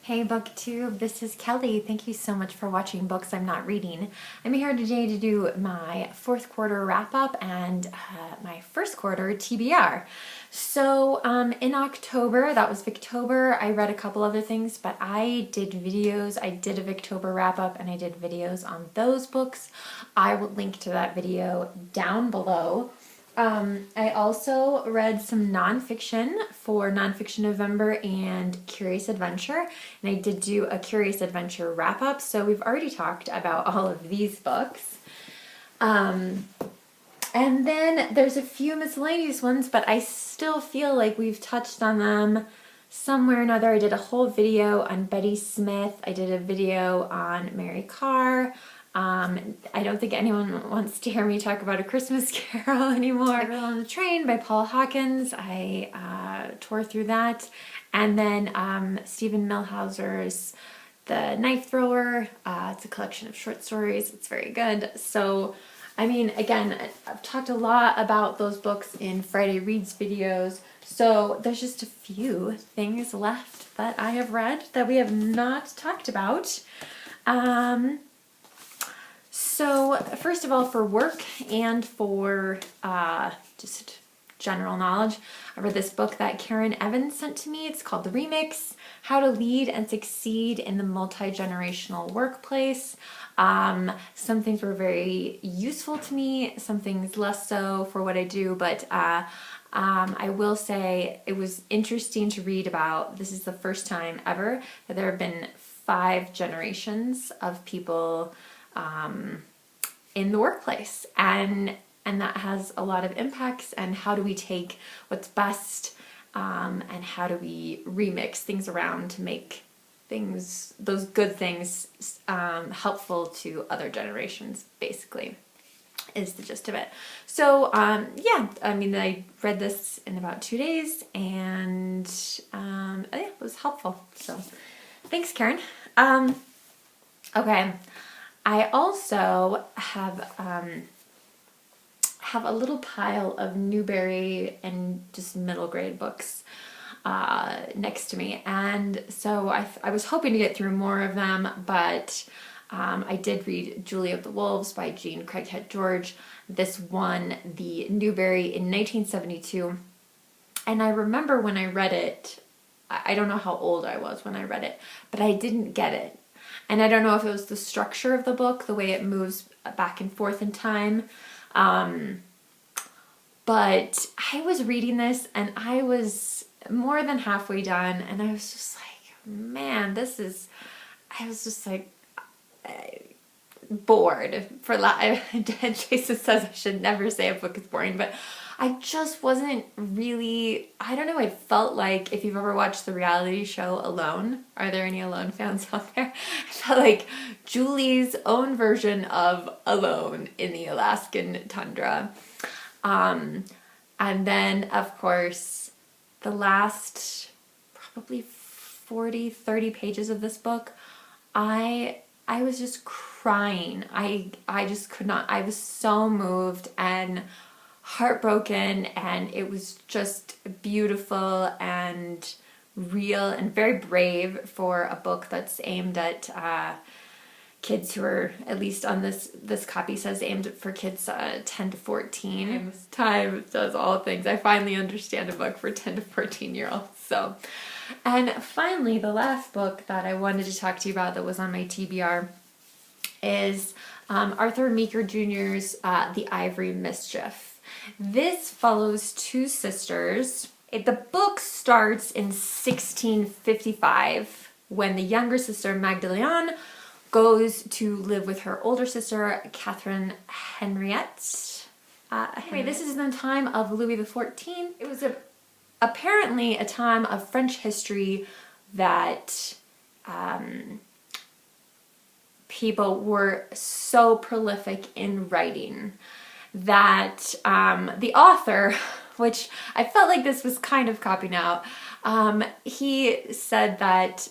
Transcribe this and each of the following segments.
Hey BookTube, this is Kelly. Thank you so much for watching Books I'm Not Reading. I'm here today to do my fourth quarter wrap up and my first quarter TBR. So in October, that was Victober, I read a couple other things, but I did videos. I did a Victober wrap up and I did videos on those books. I will link to that video down below. I also read some nonfiction for Nonfiction November and Curious Adventure, and I did do a Curious Adventure wrap-up, so we've already talked about all of these books. And then there's a few miscellaneous ones, but I still feel like we've touched on them somewhere or another. I did a whole video on Betty Smith. I did a video on Mary Karr. I don't think anyone wants to hear me talk about A Christmas Carol anymore. I read On the Train by Paul Hawkins. I tore through that. And then Stephen Millhauser's The Knife Thrower. It's a collection of short stories. It's very good. So, I mean, again, I've talked a lot about those books in Friday Reads videos. So there's just a few things left that I have read that we have not talked about. So first of all, for work and for just general knowledge, I read this book that Karen Evans sent to me. It's called The Remix, How to Lead and Succeed in the Multi-Generational Workplace. Some things were very useful to me, some things less so for what I do, but I will say it was interesting to read about. This is the first time ever that there have been 5 generations of people in the workplace, and that has a lot of impacts. And how do we take what's best and how do we remix things around to make things, those good things, helpful to other generations, basically, is the gist of it. So yeah, I mean, I read this in about 2 days, and yeah, it was helpful. So thanks, Karen. Okay. I also have a little pile of Newbery and just middle grade books next to me, and so I was hoping to get through more of them, but I did read Julie of the Wolves by Jean Craighead George. This won the Newbery in 1972, and I remember when I read it, I don't know how old I was when I read it, but I didn't get it. And I don't know if it was the structure of the book, the way it moves back and forth in time. But I was reading this and I was more than halfway done, and I was just like, man, I was just like bored. Jason says I should never say a book is boring, but I just wasn't really, I don't know, it felt like, if you've ever watched the reality show Alone, are there any Alone fans out there? I felt like Julie's own version of Alone in the Alaskan tundra. And then, of course, the last probably 40, 30 pages of this book, I was just crying. I just could not, I was so moved and heartbroken, and it was just beautiful and real and very brave for a book that's aimed at kids who are, at least on this copy says, aimed for kids 10 to 14. Time does all things. I finally understand a book for 10 to 14 year olds. So, and finally, the last book that I wanted to talk to you about that was on my TBR is Arthur Meeker Jr.'s The Ivory Mischief. This follows 2 sisters. The book starts in 1655 when the younger sister Magdalene goes to live with her older sister Catherine Henriette. Anyway, this is in the time of Louis XIV. It was apparently a time of French history that people were so prolific in writing that the author, which I felt like this was kind of copying out, he said that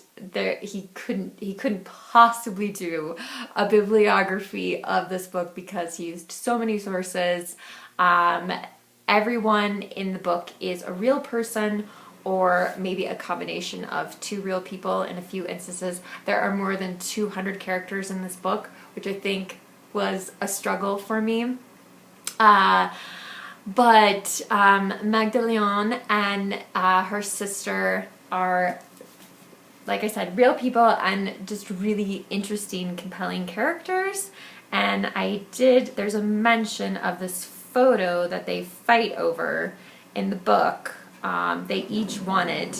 he couldn't possibly do a bibliography of this book because he used so many sources. Everyone in the book is a real person or maybe a combination of two real people in a few instances. There are more than 200 characters in this book, which I think was a struggle for me. But Magdalene and her sister are, like I said, real people and just really interesting, compelling characters. And there's a mention of this photo that they fight over in the book. They each wanted,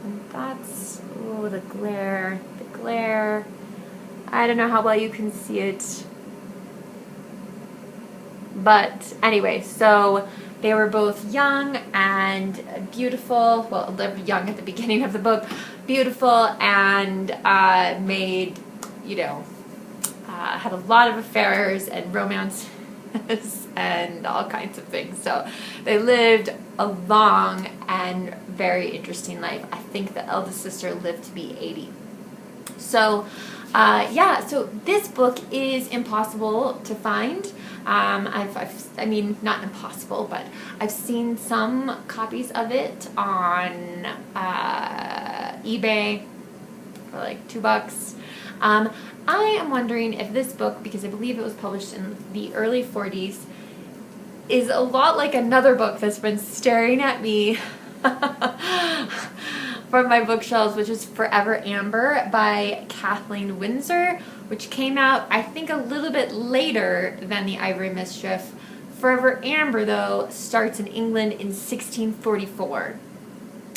and that's, oh, the glare, I don't know how well you can see it. But anyway, so they were both young and beautiful. Well, they're young at the beginning of the book. Beautiful and made, had a lot of affairs and romances and all kinds of things. So they lived a long and very interesting life. I think the eldest sister lived to be 80. So so this book is impossible to find. I mean, not impossible, but I've seen some copies of it on eBay for like $2. I am wondering if this book, because I believe it was published in the early 40s, is a lot like another book that's been staring at me from my bookshelves, which is Forever Amber by Kathleen Winsor, which came out, I think, a little bit later than the Ivory Mischief. Forever Amber, though, starts in England in 1644.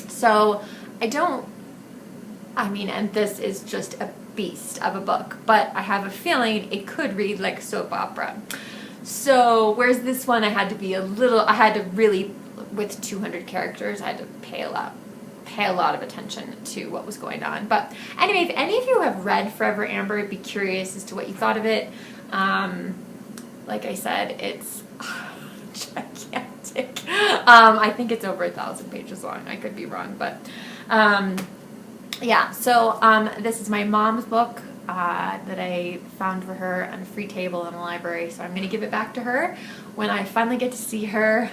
So and this is just a beast of a book, but I have a feeling it could read like a soap opera. So whereas this one I had to really, with 200 characters, I had to pay a lot of attention to what was going on. But anyway, if any of you have read Forever Amber, I'd be curious as to what you thought of it. Like I said, it's gigantic. I think it's over 1,000 pages long. I could be wrong, but this is my mom's book that I found for her on a free table in the library. So I'm going to give it back to her when I finally get to see her,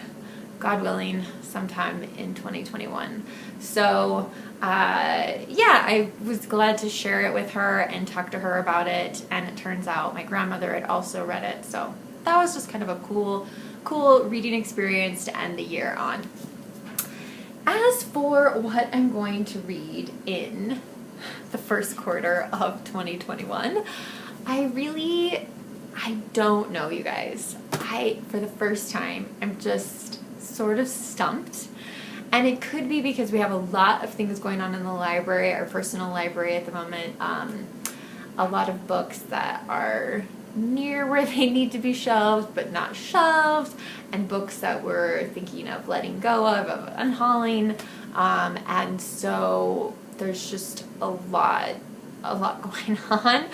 God willing, sometime in 2021. So I was glad to share it with her and talk to her about it, and it turns out my grandmother had also read it, so that was just kind of a cool reading experience to end the year on. As for what I'm going to read in the first quarter of 2021, I don't know, you guys. For the first time, I'm just sort of stumped. And it could be because we have a lot of things going on in the library, our personal library at the moment. A lot of books that are near where they need to be shelved, but not shelved, and books that we're thinking of letting go of unhauling. And so there's just a lot going on.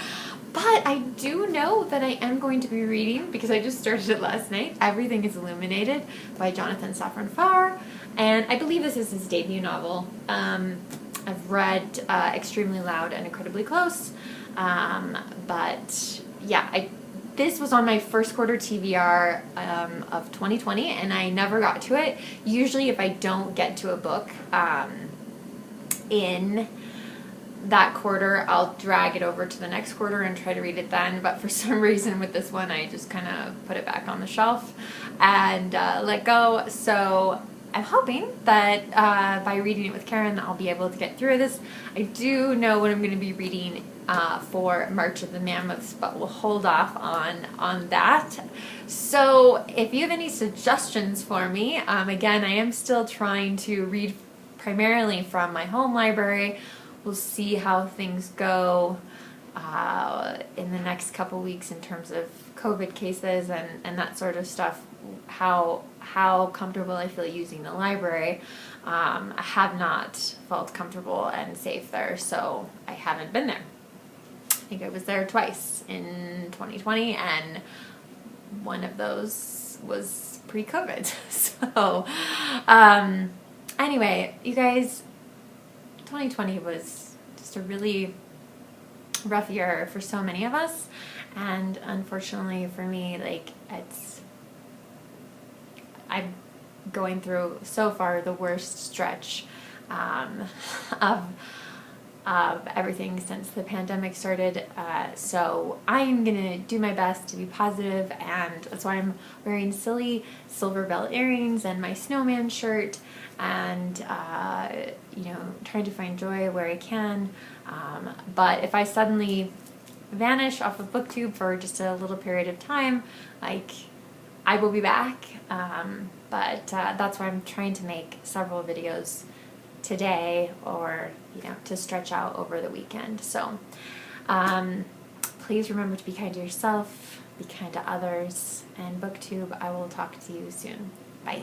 But I do know that I am going to be reading, because I just started it last night, Everything is Illuminated by Jonathan Safran Foer. And I believe this is his debut novel. I've read Extremely Loud and Incredibly Close. This was on my first quarter TBR of 2020, and I never got to it. Usually if I don't get to a book in that quarter, I'll drag it over to the next quarter and try to read it then. But for some reason with this one, I just kind of put it back on the shelf and let go. So I'm hoping that by reading it with Karen, I'll be able to get through this. I do know what I'm going to be reading for March of the Mammoths, but we'll hold off on that. So if you have any suggestions for me, again, I am still trying to read primarily from my home library. We'll see how things go in the next couple weeks in terms of COVID cases and that sort of stuff, how comfortable I feel using the library. I have not felt comfortable and safe there, so I haven't been there. I think I was there twice in 2020, and one of those was pre-COVID. So anyway, you guys, 2020 was just a really rough year for so many of us, and unfortunately for me, like, going through so far the worst stretch of everything since the pandemic started. So I'm gonna do my best to be positive, and that's why I'm wearing silly silver bell earrings and my snowman shirt, and trying to find joy where I can. But if I suddenly vanish off of BookTube for just a little period of time, I will be back. But that's why I'm trying to make several videos today, or to stretch out over the weekend. So please remember to be kind to yourself, be kind to others, and BookTube, I will talk to you soon. Bye.